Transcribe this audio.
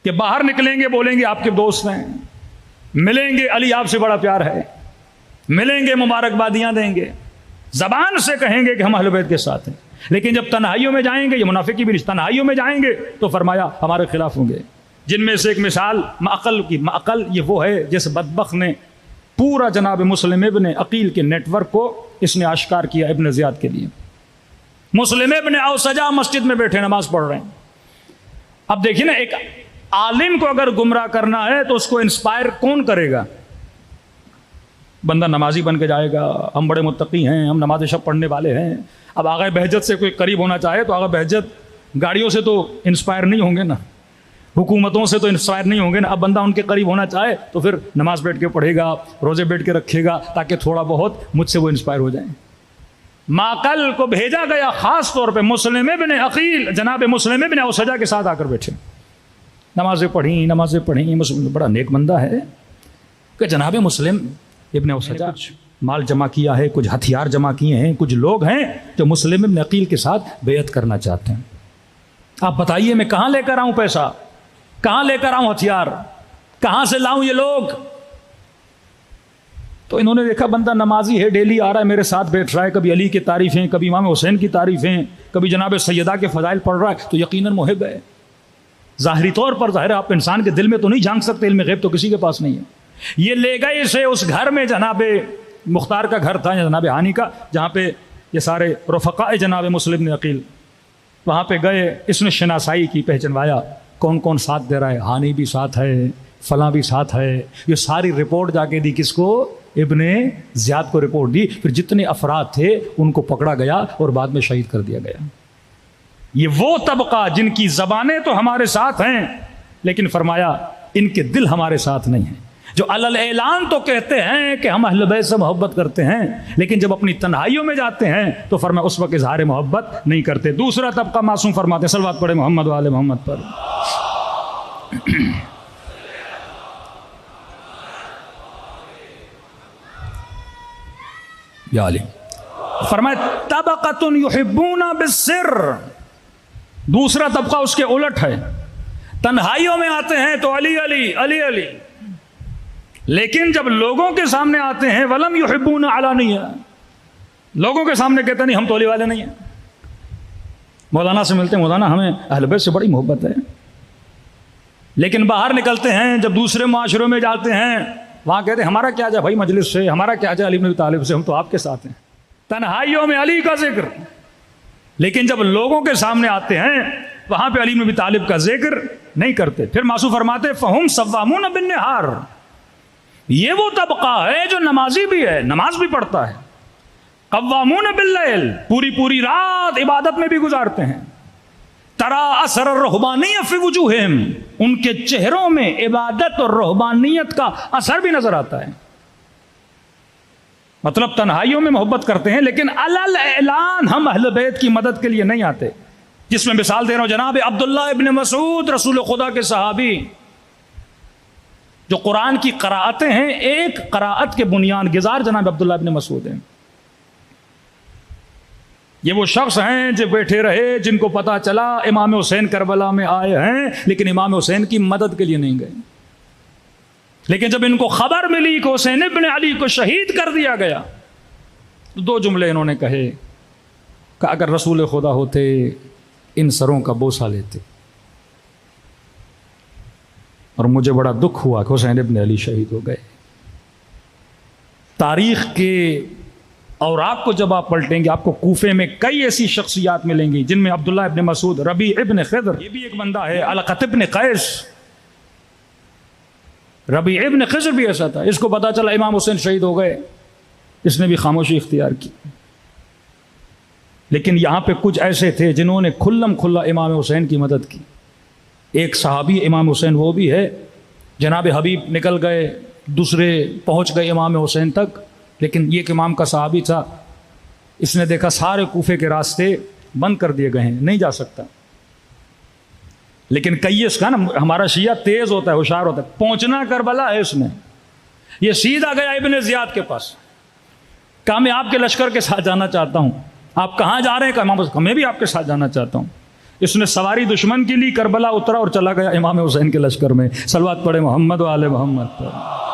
کہ باہر نکلیں گے بولیں گے آپ کے دوست ہیں، ملیں گے علی آپ سے بڑا پیار ہے، ملیں گے مبارکبادیاں دیں گے، زبان سے کہیں گے کہ ہم اہل بیت کے ساتھ ہیں، لیکن جب تنہائیوں میں جائیں گے، یہ منافقی بھی نہیں، تنہائیوں میں جائیں گے تو فرمایا ہمارے خلاف ہوں گے. جن میں سے ایک مثال معقل کی، معقل یہ وہ ہے جس بدبخت نے پورا جناب مسلم ابن عقیل کے نیٹ ورک کو اس نے آشکار کیا ابن زیاد کے لیے. مسلم ابن اوسجا مسجد میں بیٹھے نماز پڑھ رہے ہیں. اب دیکھیے نا، ایک عالم کو اگر گمراہ کرنا ہے تو اس کو انسپائر کون کرے گا؟ بندہ نمازی بن کے جائے گا، ہم بڑے متقی ہیں، ہم نماز شب پڑھنے والے ہیں. اب آغا بہجت سے کوئی قریب ہونا چاہے تو آغا بہجت گاڑیوں سے تو انسپائر نہیں ہوں گے نا، حکومتوں سے تو انسپائر نہیں ہوں گے نا. اب بندہ ان کے قریب ہونا چاہے تو پھر نماز بیٹھ کے پڑھے گا، روزے بیٹھ کے رکھے گا، تاکہ تھوڑا بہت مجھ سے وہ انسپائر ہو جائیں. معقل کو بھیجا گیا خاص طور پہ مسلم ابن عقیل جناب مسلم ابن اوسجا کے ساتھ آ کر بیٹھے، نمازیں پڑھیں. مسلم بڑا نیک بندہ ہے کہ جناب مسلم ابن اوسجا مال جمع کیا ہے، کچھ ہتھیار جمع کیے ہیں، کچھ لوگ ہیں جو مسلم ابن عقیل کے ساتھ بیعت کرنا چاہتے ہیں. آپ بتائیے میں کہاں لے کر آؤں پیسہ، کہاں لے کر آؤں ہتھیار، کہاں سے لاؤں یہ لوگ؟ تو انہوں نے دیکھا بندہ نمازی ہے، ڈیلی آ رہا ہے میرے ساتھ بیٹھ رہا ہے، کبھی علی کی تعریفیں، کبھی امام حسین کی تعریفیں، کبھی جناب سیدہ کے فضائل پڑھ رہا ہے، تو یقیناً محب ہے. ظاہری طور پر ظاہر ہے آپ انسان کے دل میں تو نہیں جھانک سکتے، علم غیب تو کسی کے پاس نہیں ہے. یہ لے گئے اسے اس گھر میں، جناب مختار کا گھر تھا یا جناب ہانی کا، جہاں پہ یہ سارے رفقاء جناب مسلم بن عقیل، وہاں پہ گئے. اس نے شناسائی کی، پہچنوایا کون کون ساتھ دے رہا ہے. ہانی بھی ساتھ ہے، فلاں بھی ساتھ ہے. یہ ساری رپورٹ جا کے دی کس کو؟ ابن زیاد کو رپورٹ دی. پھر جتنے افراد تھے ان کو پکڑا گیا اور بعد میں شہید کر دیا گیا. یہ وہ طبقہ جن کی زبانیں تو ہمارے ساتھ ہیں، لیکن فرمایا ان کے دل ہمارے ساتھ نہیں ہیں. جو علل اعلان تو کہتے ہیں کہ ہم اہل بیت سے محبت کرتے ہیں، لیکن جب اپنی تنہائیوں میں جاتے ہیں تو فرمایا اس وقت اظہار محبت نہیں کرتے. دوسرا طبقہ معصوم فرماتے ہیں، صلوات پڑھے محمد و آل محمد پر. یا علی فرمایا طبقۃ یحبون بالسر. دوسرا طبقہ اس کے الٹ ہے، تنہائیوں میں آتے ہیں تو علی علی علی علی، لیکن جب لوگوں کے سامنے آتے ہیں ولم یحبون علانیہ، لوگوں کے سامنے کہتے نہیں ہم تو علی والے نہیں ہیں. مولانا سے ملتے ہیں، مولانا ہمیں اہل بیت سے بڑی محبت ہے، لیکن باہر نکلتے ہیں جب دوسرے معاشروں میں جاتے ہیں وہاں کہتے ہیں ہمارا کیا جائے بھائی مجلس سے، ہمارا کیا جائے علی بن ابی طالب سے، ہم تو آپ کے ساتھ ہیں. تنہائیوں میں علی کا ذکر، لیکن جب لوگوں کے سامنے آتے ہیں وہاں پہ علی بن ابی طالب کا ذکر نہیں کرتے. پھر معصوم فرماتے فہم صوامون بالنہار، یہ وہ طبقہ ہے جو نمازی بھی ہے، نماز بھی پڑھتا ہے، قوامون باللیل، پوری پوری رات عبادت میں بھی گزارتے ہیں. ترا اثر الرہبانیۃ فی وجوہہم، ان کے چہروں میں عبادت اور رہبانیت کا اثر بھی نظر آتا ہے. مطلب تنہائیوں میں محبت کرتے ہیں، لیکن علل اعلان ہم اہل بیت کی مدد کے لیے نہیں آتے. جس میں مثال دے رہا ہوں جناب عبداللہ ابن مسعود رسول خدا کے صحابی، جو قرآن کی قراءتیں ہیں، ایک قراءت کے بنیان گزار جناب عبداللہ ابن مسعود ہیں. یہ وہ شخص ہیں جو بیٹھے رہے، جن کو پتا چلا امام حسین کربلا میں آئے ہیں، لیکن امام حسین کی مدد کے لیے نہیں گئے. لیکن جب ان کو خبر ملی کہ حسین ابن علی کو شہید کر دیا گیا تو دو جملے انہوں نے کہے کہ اگر رسول خدا ہوتے ان سروں کا بوسہ لیتے. اور مجھے بڑا دکھ ہوا کہ حسین ابن علی شہید ہو گئے. تاریخ کے اوراق کو جب آپ پلٹیں گے آپ کو کوفے میں کئی ایسی شخصیات ملیں گی جن میں عبداللہ ابن مسعود، ربیع ابن خضر، یہ بھی ایک بندہ ہے، علقۃ ابن قیس. ربیع ابن خضر بھی ایسا تھا، اس کو پتا چلا امام حسین شہید ہو گئے، اس نے بھی خاموشی اختیار کی. لیکن یہاں پہ کچھ ایسے تھے جنہوں نے کھلم کھلا امام حسین کی مدد کی. ایک صحابی امام حسین وہ بھی ہے، جناب حبیب نکل گئے، دوسرے پہنچ گئے امام حسین تک، لیکن یہ ایک امام کا صحابی تھا، اس نے دیکھا سارے کوفے کے راستے بند کر دیے گئے ہیں، نہیں جا سکتا. لیکن کئیس کا نا، ہمارا شیعہ تیز ہوتا ہے، ہوشیار ہوتا ہے، پہنچنا کربلا ہے اس نے. یہ سیدھا گیا ابن زیاد کے پاس، کہا میں آپ کے لشکر کے ساتھ جانا چاہتا ہوں. آپ کہاں جا رہے ہیں؟ کہا میں بھی آپ کے ساتھ جانا چاہتا ہوں. اس نے سواری دشمن کی لی، کربلا اترا اور چلا گیا امام حسین کے لشکر میں۔ صلوات پڑھے محمد و آل محمد پر۔